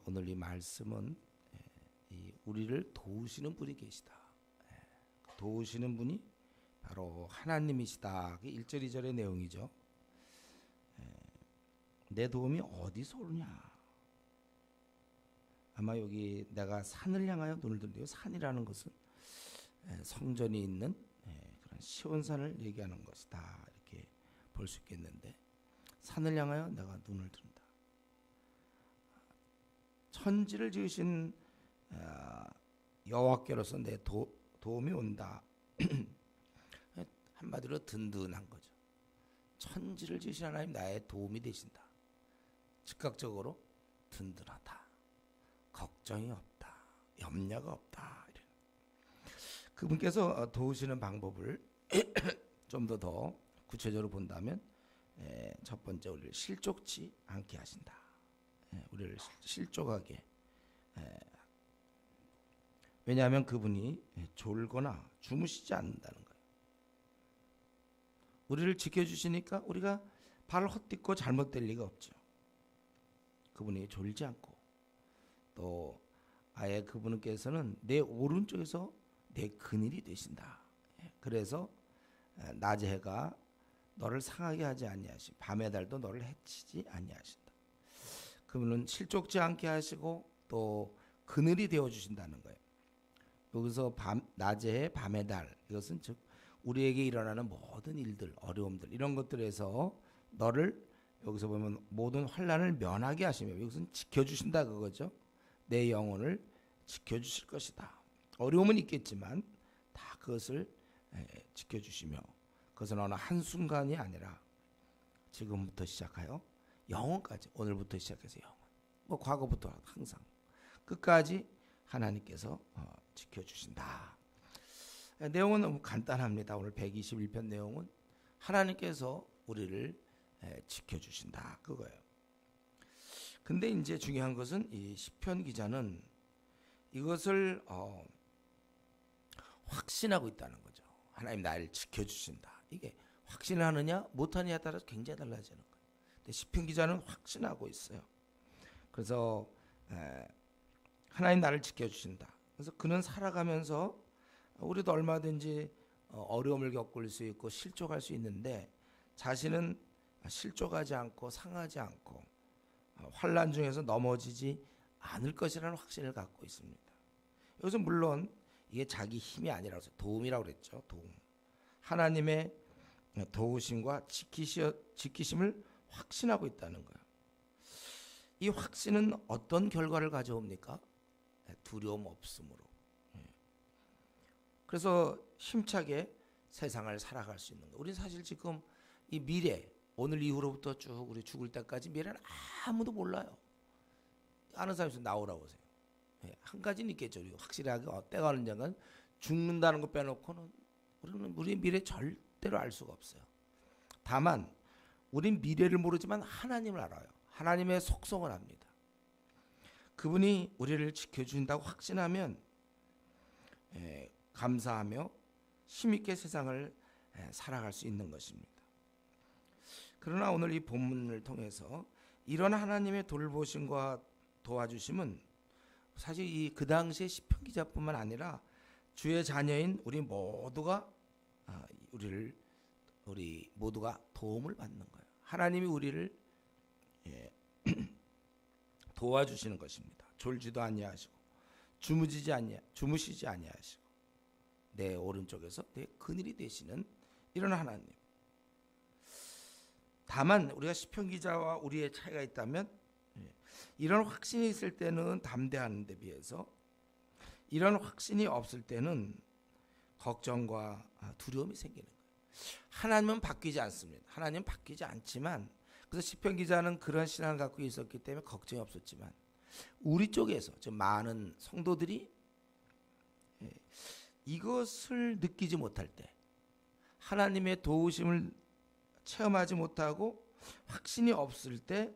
오늘 이 말씀은 우리를 도우시는 분이 계시다. 도우시는 분이 바로 하나님이시다. 1절 2절의 내용이죠. 내 도움이 어디서 오느냐. 아마 여기 내가 산을 향하여 눈을 들는데요. 산이라는 것은 성전이 있는 그런 시온산을 얘기하는 것이다. 이렇게 볼 수 있겠는데, 산을 향하여 내가 눈을 든다. 천지를 지으신 여호와께로서 내 도움이 온다. 한마디로 든든한 거죠. 천지를 지으신 하나님 나의 도움이 되신다. 즉각적으로 든든하다. 걱정이 없다. 염려가 없다. 그분께서 도우시는 방법을 좀 더 구체적으로 본다면, 첫 번째 우리를 실족치 않게 하신다. 우리를 실족하게. 왜냐하면 그분이 졸거나 주무시지 않는다는 거예요. 우리를 지켜주시니까 우리가 발을 헛딛고 잘못될 리가 없죠. 그분이 졸지 않고, 또 아예 그분께서는 내 오른쪽에서 내 그늘이 되신다. 그래서 낮의 해가 너를 상하게 하지 아니하시고 밤의 달도 너를 해치지 아니하신다. 그분은 실족지 않게 하시고 또 그늘이 되어 주신다는 거예요. 여기서 낮의 해 밤의 달, 이것은 즉 우리에게 일어나는 모든 일들, 어려움들, 이런 것들에서 너를, 여기서 보면 모든 환난을 면하게 하시며, 이것은 지켜주신다 그거죠. 내 영혼을 지켜주실 것이다. 어려움은 있겠지만 다 그것을 지켜주시며, 그것은 어느 한순간이 아니라 지금부터 시작하여 영원까지, 오늘부터 시작해서 영원, 과거부터 항상 끝까지 하나님께서 지켜주신다. 내용은 너무 간단합니다. 오늘 121편 내용은 하나님께서 우리를 지켜주신다 그거예요. 근데 이제 중요한 것은 이 시편 기자는 이것을 확신하고 있다는 거죠. 하나님 나를 지켜주신다. 이게 확신하느냐 못하느냐에 따라서 굉장히 달라지는 거예요. 근데 시편 기자는 확신하고 있어요. 그래서 하나님 나를 지켜주신다. 그래서 그는 살아가면서 우리도 얼마든지 어려움을 겪을 수 있고 실족할 수 있는데, 자신은 실족하지 않고 상하지 않고 환난 중에서 넘어지지 않을 것이라는 확신을 갖고 있습니다. 여기서 물론 이게 자기 힘이 아니라고 해서 도움이라고 그랬죠. 도움. 하나님의 도우심과 지키심을 확신하고 있다는 거예요. 이 확신은 어떤 결과를 가져옵니까? 두려움 없음으로. 그래서 힘차게 세상을 살아갈 수 있는 거예요. 우리 사실 지금 이 미래, 오늘 이후로부터 쭉 우리 죽을 때까지 미래는 아무도 몰라요. 아는 사람이 있으면 나오라고 하세요. 한 가지는 있겠죠. 확실하게 때가 어느 순간 죽는다는 거 빼놓고는 우리는 우리 미래 절대로 알 수가 없어요. 다만 우린 미래를 모르지만 하나님을 알아요. 하나님의 속성을 압니다. 그분이 우리를 지켜준다고 확신하면 감사하며 힘있게 세상을 살아갈 수 있는 것입니다. 그러나 오늘 이 본문을 통해서 이런 하나님의 돌보심과 도와주심은 사실 이 그 당시의 시편 기자뿐만 아니라 주의 자녀인 우리 모두가 우리 모두가 도움을 받는 거예요. 하나님이 우리를 도와주시는 것입니다. 졸지도 아니하시고 주무시지 아니하시고 내 오른쪽에서 내 그늘이 되시는 이런 하나님. 다만 우리가 시편 기자와 우리의 차이가 있다면, 이런 확신이 있을 때는 담대하는 데 비해서 이런 확신이 없을 때는 걱정과 두려움이 생기는 거예요. 하나님은 바뀌지 않습니다. 하나님은 바뀌지 않지만, 그래서 시편 기자는 그런 신앙을 갖고 있었기 때문에 걱정이 없었지만, 우리 쪽에서 즉 많은 성도들이 이것을 느끼지 못할 때, 하나님의 도우심을 체험하지 못하고 확신이 없을 때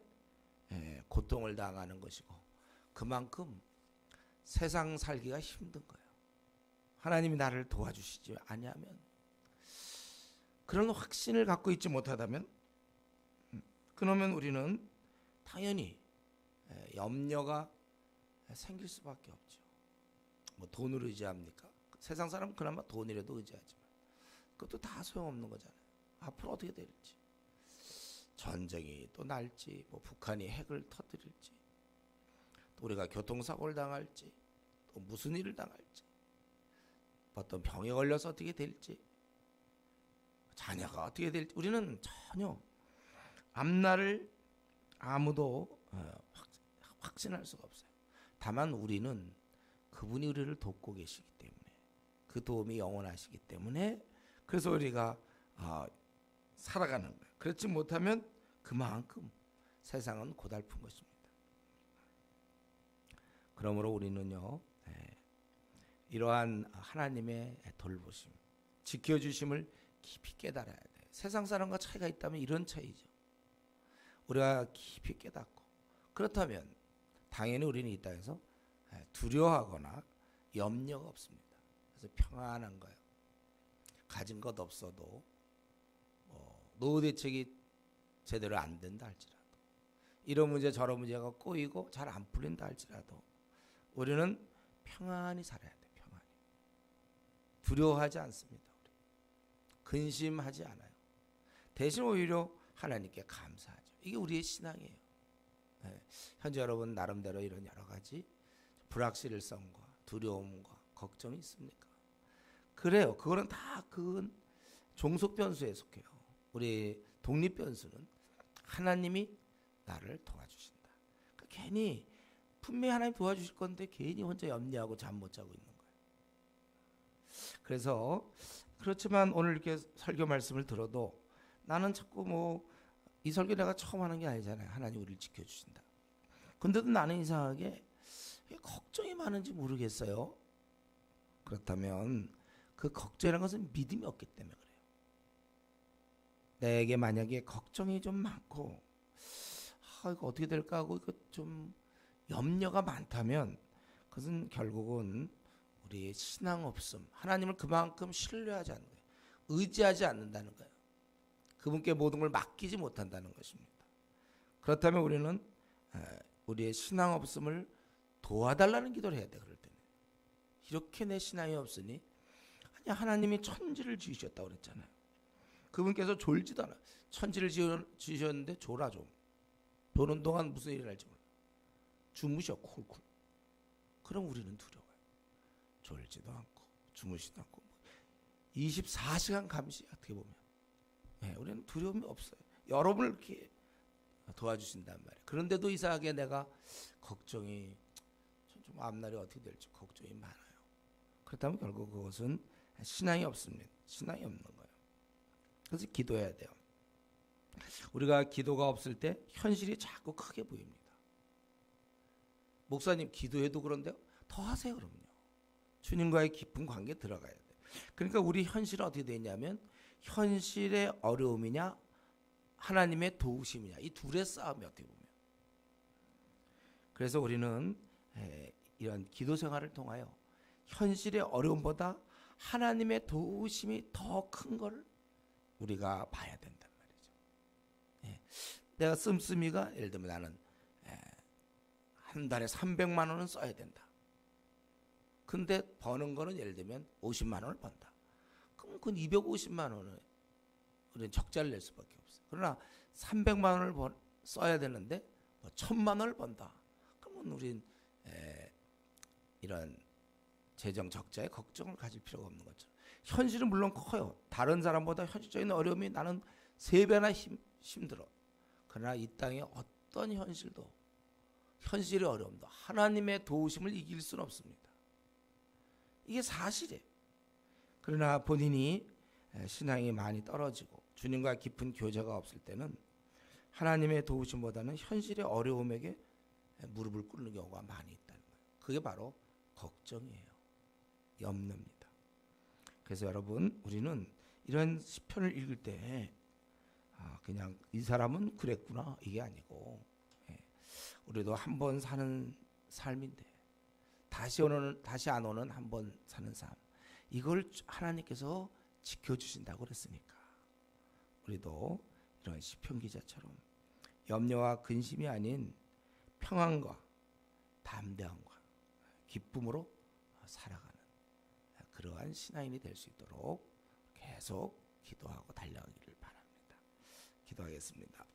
고통을 당하는 것이고, 그만큼 세상 살기가 힘든 거예요. 하나님이 나를 도와주시지 아니하면, 그런 확신을 갖고 있지 못하다면, 그러면 우리는 당연히 염려가 생길 수밖에 없죠. 뭐 돈을 의지합니까? 세상 사람은 그나마 돈이라도 의지하지만 그것도 다 소용없는 거잖아요. 앞으로 어떻게 될지, 전쟁이 또 날지, 뭐 북한이 핵을 터뜨릴지, 또 우리가 교통사고를 당할지, 또 무슨 일을 당할지, 어떤 병에 걸려서 어떻게 될지, 자녀가 어떻게 될지 우리는 전혀 앞날을 아무도 확신할 수가 없어요. 다만 우리는 그분이 우리를 돕고 계시기 때문에, 그 도움이 영원하시기 때문에, 그래서 우리가 살아가는 거예요. 그렇지 못하면 그만큼 세상은 고달픈 것입니다. 그러므로 우리는요, 이러한 하나님의 돌보심, 지켜주심을 깊이 깨달아야 돼요. 세상 사람과 차이가 있다면 이런 차이죠. 우리가 깊이 깨닫고, 그렇다면 당연히 우리는 이 땅에서 두려워하거나 염려가 없습니다. 그래서 평안한 거예요. 가진 것 없어도 노후 대책이 제대로 안 된다 할지라도, 이런 문제 저런 문제가 꼬이고 잘 안 풀린다 할지라도 우리는 평안히 살아야 돼. 평안히. 두려워하지 않습니다. 우리. 근심하지 않아요. 대신 오히려 하나님께 감사하죠. 이게 우리의 신앙이에요. 현재 여러분 나름대로 이런 여러 가지 불확실성과 두려움과 걱정이 있습니까? 그래요. 그거는 다 그건 종속 변수에 속해요. 우리 독립 변수는 하나님이 나를 도와주신다. 그러니까 괜히 분명히 하나님 도와주실 건데 괜히 혼자 염려하고 잠 못 자고 있는 거예요. 그래서 그렇지만 오늘 이렇게 설교 말씀을 들어도 나는 자꾸 뭐 이 설교 내가 처음 하는 게 아니잖아요. 하나님 우리를 지켜주신다. 근데도 나는 이상하게 걱정이 많은지 모르겠어요. 그렇다면 그 걱정이라는 것은 믿음이 없기 때문에 그래요. 내게 만약에 걱정이 좀 많고 이거 어떻게 될까 하고 이거 좀 염려가 많다면 그것은 결국은 우리의 신앙 없음, 하나님을 그만큼 신뢰하지 않는 거예요. 의지하지 않는다는 거예요. 그분께 모든 걸 맡기지 못한다는 것입니다. 그렇다면 우리는 우리의 신앙 없음을 도와달라는 기도를 해야 돼. 그럴 때는 이렇게 내 신앙이 없으니, 아니 하나님이 천지를 지으셨다고 그랬잖아요. 그분께서 졸지도 않아. 천지를 지으셨는데 졸아 좀. 조는 동안 무슨 일을 할지 몰라. 주무셔 쿨쿨. 그럼 우리는 두려워요. 졸지도 않고 주무시도 않고 24시간 감시 어떻게 보면. 우리는 두려움이 없어요. 여러분을 이렇게 도와주신단 말이에요. 그런데도 이상하게 내가 걱정이 좀 앞날이 어떻게 될지 걱정이 많아요. 그렇다면 결국 그것은 신앙이 없습니다. 신앙이 없는 거예요. 그래서 기도해야 돼요. 우리가 기도가 없을 때 현실이 자꾸 크게 보입니다. 목사님 기도해도 그런데요? 더 하세요. 그럼요. 주님과의 깊은 관계에 들어가야 돼요. 그러니까 우리 현실은 어떻게 되냐면 현실의 어려움이냐 하나님의 도우심이냐, 이 둘의 싸움이 어떻게 보면. 그래서 우리는 이런 기도 생활을 통하여 현실의 어려움보다 하나님의 도우심이 더 큰 걸 우리가 봐야 된단 말이죠. 내가 씀씀이가 예를 들면 나는 한 달에 300만 원은 써야 된다. 근데 버는 거는 예를 들면 50만 원을 번다. 그럼 그건 250만 원을 우리는 적자를 낼 수밖에 없어요. 그러나 300만 원을 써야 되는데 1000만 원을 번다. 그러면 우린 이런 재정 적자에 걱정을 가질 필요가 없는 거죠. 현실은 물론 커요. 다른 사람보다 현실적인 어려움이 나는 3배나 힘들어. 그러나 이 땅의 어떤 현실의 어려움도 하나님의 도우심을 이길 수는 없습니다. 이게 사실이에요. 그러나 본인이 신앙이 많이 떨어지고 주님과 깊은 교제가 없을 때는 하나님의 도우심보다는 현실의 어려움에게 무릎을 꿇는 경우가 많이 있다는 거예요. 그게 바로 걱정이에요. 염려입니다. 그래서 여러분 우리는 이런 시편을 읽을 때 그냥 이 사람은 그랬구나 이게 아니고 우리도 한 번 사는 삶인데 다시 안 오는 한 번 사는 삶, 이걸 하나님께서 지켜주신다고 그랬으니까 우리도 이런 시편 기자처럼 염려와 근심이 아닌 평안과 담대함과 기쁨으로 살아가는 그러한 신앙인이 될 수 있도록 계속 기도하고 달려가기를 바랍니다. 기도하겠습니다.